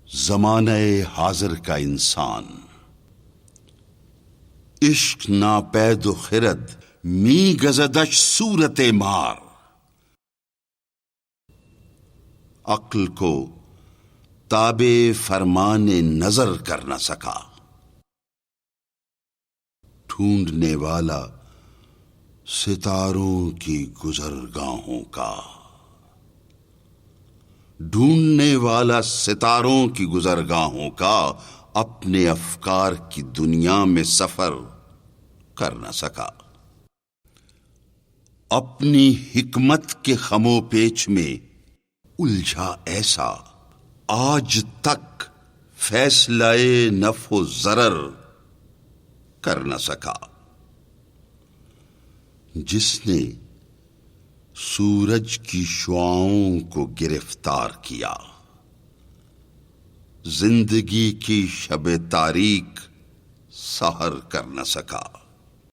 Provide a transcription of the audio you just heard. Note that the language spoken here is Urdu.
زمانہ حاضر کا انسان عشق ناپید و خرد می گزدش صورت مار، عقل کو تابع فرمان نظر کر نہ سکا، ڈھونڈنے والا ستاروں کی گزرگاہوں کا، ڈھونڈنے والا ستاروں کی گزرگاہوں کا اپنے افکار کی دنیا میں سفر کر نہ سکا، اپنی حکمت کے خم و پیچ میں الجھا ایسا آج تک فیصلہ نفع و ضرر کر نہ سکا، جس نے سورج کی شعاؤں کو گرفتار کیا، زندگی کی شب تاریک سحر کر نہ سکا۔